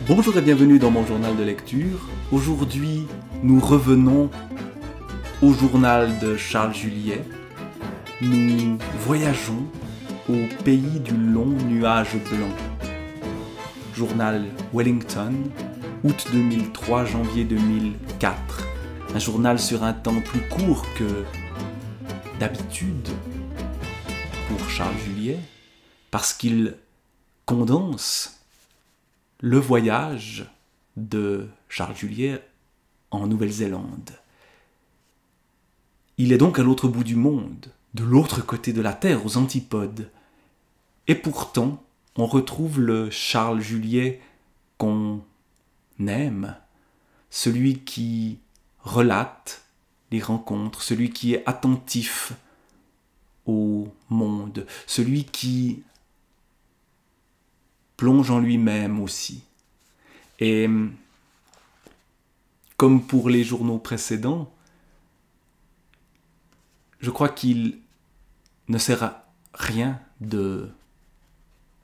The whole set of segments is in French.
Bonjour et bienvenue dans mon journal de lecture. Aujourd'hui, nous revenons au journal de Charles Juliet. Nous voyageons au pays du long nuage blanc. Journal Wellington, août 2003, janvier 2004. Un journal sur un temps plus court que d'habitude pour Charles Juliet, parce qu'il condense le voyage de Charles Juliet en Nouvelle-Zélande. Il est donc à l'autre bout du monde, de l'autre côté de la Terre, aux antipodes. Et pourtant, on retrouve le Charles Juliet qu'on aime, celui qui relate les rencontres, celui qui est attentif au monde, celui qui plonge en lui-même aussi. Et comme pour les journaux précédents, je crois qu'il ne sert à rien de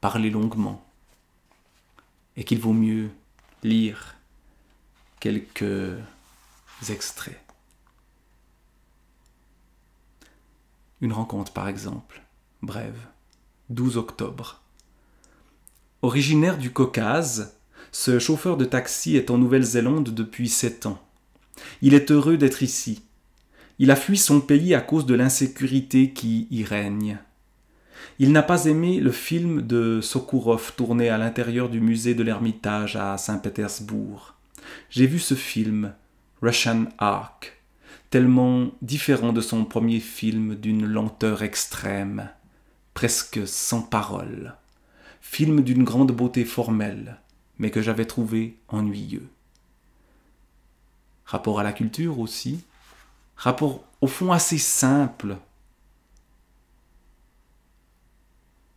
parler longuement et qu'il vaut mieux lire quelques extraits. Une rencontre par exemple, brève, 12 octobre. Originaire du Caucase, ce chauffeur de taxi est en Nouvelle-Zélande depuis 7 ans. Il est heureux d'être ici. Il a fui son pays à cause de l'insécurité qui y règne. Il n'a pas aimé le film de Sokourov tourné à l'intérieur du musée de l'Ermitage à Saint-Pétersbourg. J'ai vu ce film, Russian Ark, tellement différent de son premier film d'une lenteur extrême, presque sans parole. Film d'une grande beauté formelle, mais que j'avais trouvé ennuyeux. Rapport à la culture aussi, rapport au fond assez simple.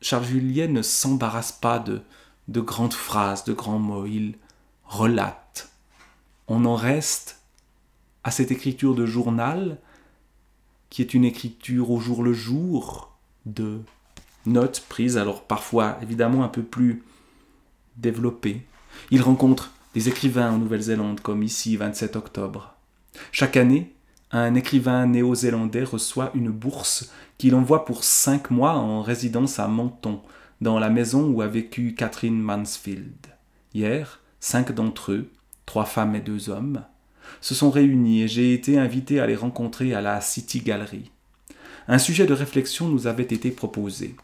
Charles Juliet ne s'embarrasse pas de grandes phrases, de grands mots, il relate. On en reste à cette écriture de journal, qui est une écriture au jour le jour, de notes prises, alors parfois évidemment un peu plus développées. Il rencontre des écrivains en Nouvelle-Zélande, comme ici, 27 octobre. Chaque année, un écrivain néo-zélandais reçoit une bourse qu'il envoie pour 5 mois en résidence à Menton, dans la maison où a vécu Catherine Mansfield. Hier, 5 d'entre eux, 3 femmes et 2 hommes, se sont réunis et j'ai été invité à les rencontrer à la City Gallery. Un sujet de réflexion nous avait été proposé.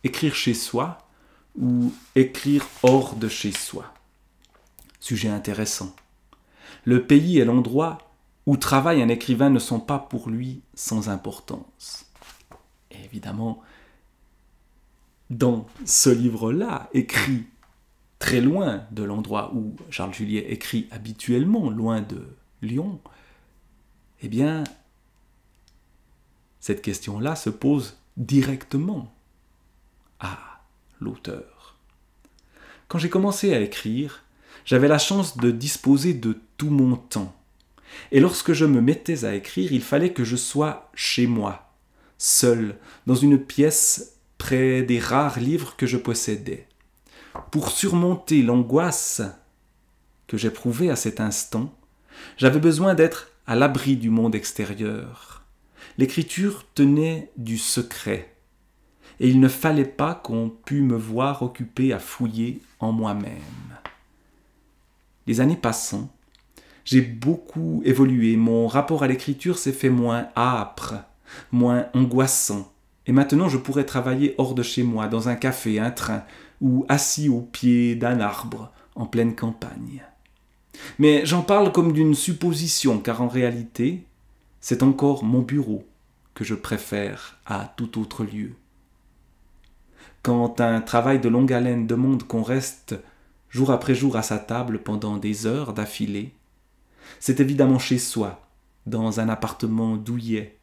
Écrire chez soi ou écrire hors de chez soi. Sujet intéressant. Le pays et l'endroit où travaille un écrivain ne sont pas pour lui sans importance. Et évidemment, dans ce livre-là, écrit très loin de l'endroit où Charles Juliet écrit habituellement, loin de Lyon, eh bien, cette question-là se pose directement à l'auteur. Quand j'ai commencé à écrire, j'avais la chance de disposer de tout mon temps. Et lorsque je me mettais à écrire, il fallait que je sois chez moi, seul, dans une pièce près des rares livres que je possédais. Pour surmonter l'angoisse que j'éprouvais à cet instant, j'avais besoin d'être à l'abri du monde extérieur. L'écriture tenait du secret. Et il ne fallait pas qu'on pût me voir occupé à fouiller en moi-même. Les années passant, j'ai beaucoup évolué. Mon rapport à l'écriture s'est fait moins âpre, moins angoissant. Et maintenant, je pourrais travailler hors de chez moi, dans un café, un train, ou assis au pied d'un arbre, en pleine campagne. Mais j'en parle comme d'une supposition, car en réalité, c'est encore mon bureau que je préfère à tout autre lieu. Quand un travail de longue haleine demande qu'on reste jour après jour à sa table pendant des heures d'affilée, c'est évidemment chez soi, dans un appartement douillet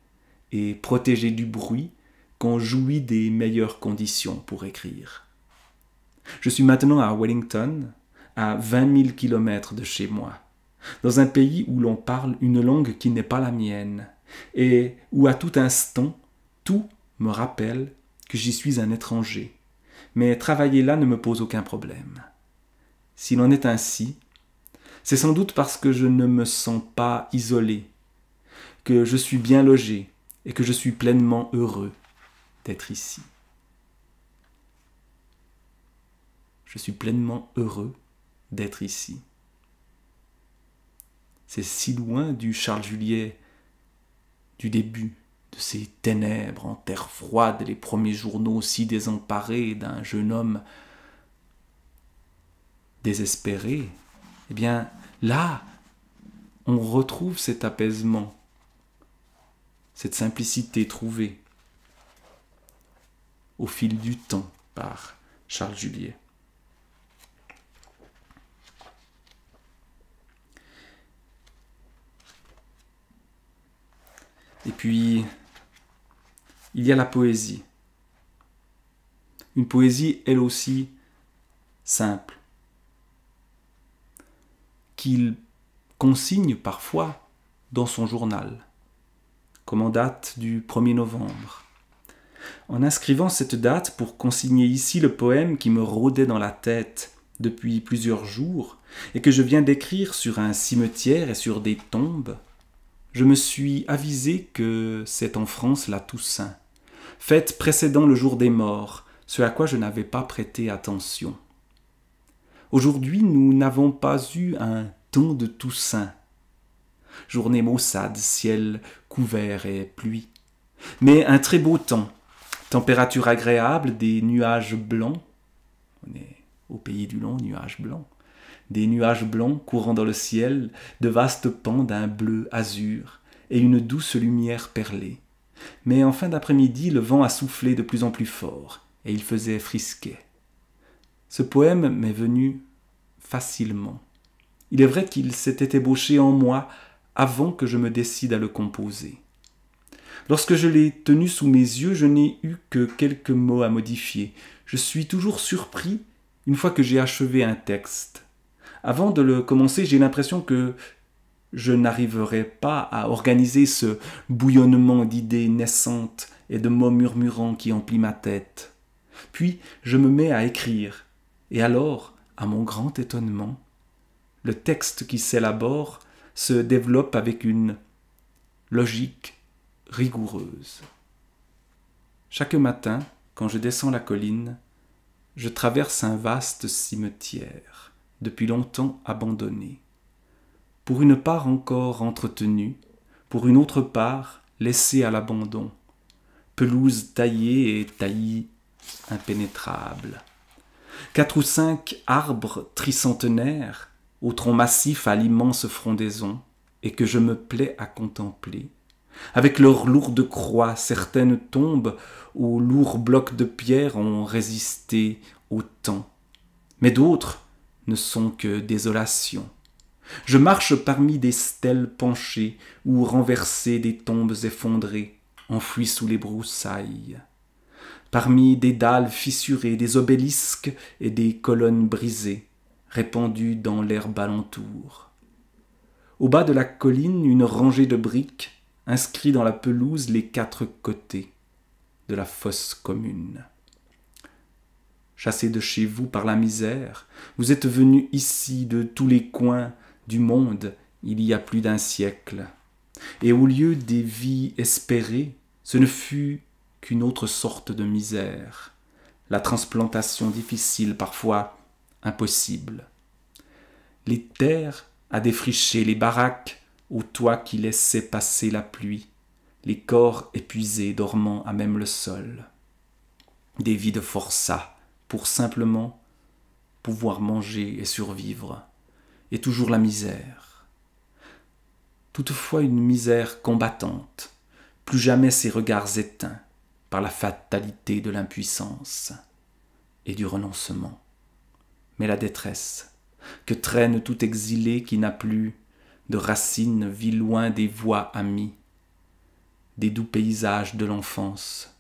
et protégé du bruit, qu'on jouit des meilleures conditions pour écrire. Je suis maintenant à Wellington, à 20 000 kilomètres de chez moi, dans un pays où l'on parle une langue qui n'est pas la mienne, et où à tout instant, tout me rappelle que j'y suis un étranger. Mais travailler là ne me pose aucun problème. s'il en est ainsi, c'est sans doute parce que je ne me sens pas isolé, que je suis bien logé et que je suis pleinement heureux d'être ici. Je suis pleinement heureux d'être ici. C'est si loin du Charles Juliet du début, de ces ténèbres en terre froide, les premiers journaux si désemparés d'un jeune homme désespéré. Eh bien, là, on retrouve cet apaisement, cette simplicité trouvée au fil du temps par Charles Juliet. Et puis, il y a la poésie. Une poésie, elle aussi, simple, qu'il consigne parfois dans son journal, comme en date du 1er novembre. En inscrivant cette date pour consigner ici le poème qui me rôdait dans la tête depuis plusieurs jours et que je viens d'écrire sur un cimetière et sur des tombes, je me suis avisé que c'est en France la Toussaint, fête précédant le jour des morts, ce à quoi je n'avais pas prêté attention. Aujourd'hui, nous n'avons pas eu un temps de Toussaint. Journée maussade, ciel couvert et pluie. Mais un très beau temps, température agréable, des nuages blancs. On est au pays du long nuage blanc. Des nuages blancs courant dans le ciel, de vastes pans d'un bleu azur et une douce lumière perlée. Mais en fin d'après-midi, le vent a soufflé de plus en plus fort et il faisait frisquet. Ce poème m'est venu facilement. Il est vrai qu'il s'était ébauché en moi avant que je me décide à le composer. Lorsque je l'ai tenu sous mes yeux, je n'ai eu que quelques mots à modifier. Je suis toujours surpris une fois que j'ai achevé un texte. Avant de le commencer, j'ai l'impression que je n'arriverai pas à organiser ce bouillonnement d'idées naissantes et de mots murmurants qui emplit ma tête. Puis je me mets à écrire, et alors, à mon grand étonnement, le texte qui s'élabore se développe avec une logique rigoureuse. Chaque matin, quand je descends la colline, je traverse un vaste cimetière, depuis longtemps abandonné. Pour une part encore entretenue, pour une autre part laissée à l'abandon, pelouse taillée et taillis impénétrables. 4 ou 5 arbres tricentenaires, au tronc massif à l'immense frondaison, et que je me plais à contempler. Avec leurs lourdes croix, certaines tombes aux lourds blocs de pierre ont résisté au temps, mais d'autres ne sont que désolation. Je marche parmi des stèles penchées ou renversées des tombes effondrées, enfouies sous les broussailles. Parmi des dalles fissurées, des obélisques et des colonnes brisées, répandues dans l'herbe alentour. Au bas de la colline, une rangée de briques inscrit dans la pelouse les 4 côtés de la fosse commune. Chassés de chez vous par la misère, vous êtes venus ici de tous les coins du monde il y a plus d'un siècle. Et au lieu des vies espérées, ce ne fut qu'une autre sorte de misère, la transplantation difficile, parfois impossible. Les terres à défricher, les baraques aux toits qui laissaient passer la pluie, les corps épuisés dormant à même le sol. Des vies de forçats pour simplement pouvoir manger et survivre, et toujours la misère. Toutefois une misère combattante, plus jamais ses regards éteints par la fatalité de l'impuissance et du renoncement. Mais la détresse que traîne tout exilé qui n'a plus de racines vit loin des voies amies, des doux paysages de l'enfance,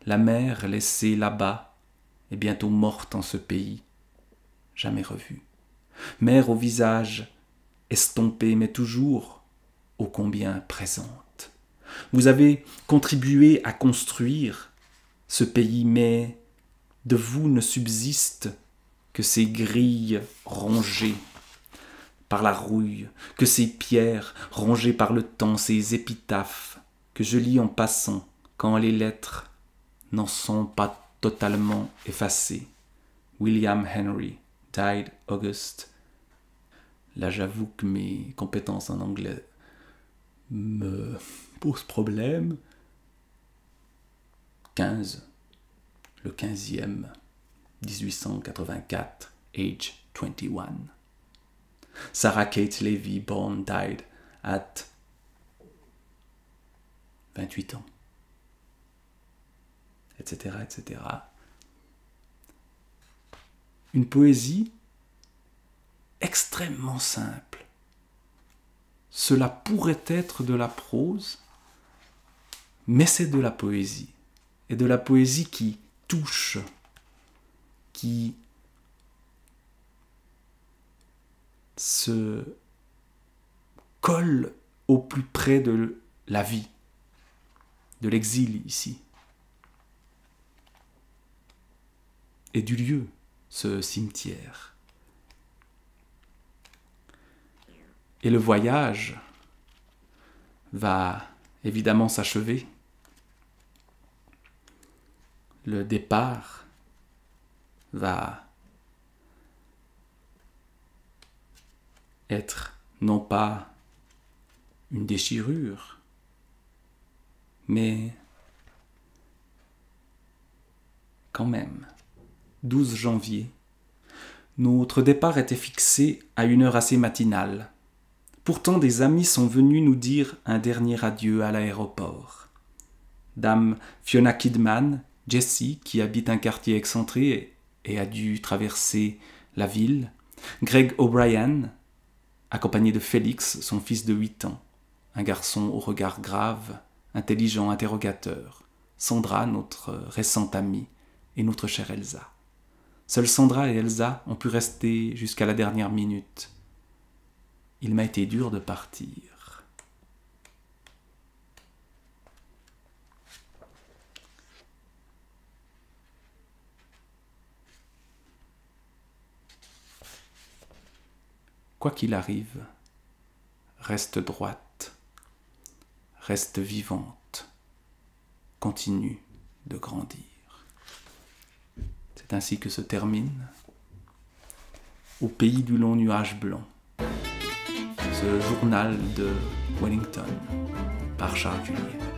la mère laissée là-bas et bientôt morte en ce pays, jamais revue. Mère au visage estompé mais toujours ô combien présente. Vous avez contribué à construire ce pays, mais de vous ne subsiste que ces grilles rongées par la rouille, que ces pierres rongées par le temps, ces épitaphes que je lis en passant quand les lettres n'en sont pas totalement effacées. William Henry, died August. Là, j'avoue que mes compétences en anglais me posent problème. 15, le 15e, 1884, age 21. Sarah Kate Levy, born, died at 28 ans, etc., etc. Une poésie extrêmement simple. Cela pourrait être de la prose, mais c'est de la poésie. Et de la poésie qui touche, qui se colle au plus près de la vie, de l'exil ici, et du lieu, ce cimetière. Et le voyage va évidemment s'achever. Le départ va être non pas une déchirure, mais quand même, 12 janvier, notre départ était fixé à une heure assez matinale. Pourtant, des amis sont venus nous dire un dernier adieu à l'aéroport. Dame Fiona Kidman, Jessie, qui habite un quartier excentré et a dû traverser la ville, Greg O'Brien, accompagné de Félix, son fils de 8 ans, un garçon au regard grave, intelligent, interrogateur, Sandra, notre récente amie, et notre chère Elsa. Seules Sandra et Elsa ont pu rester jusqu'à la dernière minute. Il m'a été dur de partir. Quoi qu'il arrive, reste droite, reste vivante, continue de grandir. C'est ainsi que se termine, au pays du long nuage blanc, ce journal de Wellington par Charles Juliet.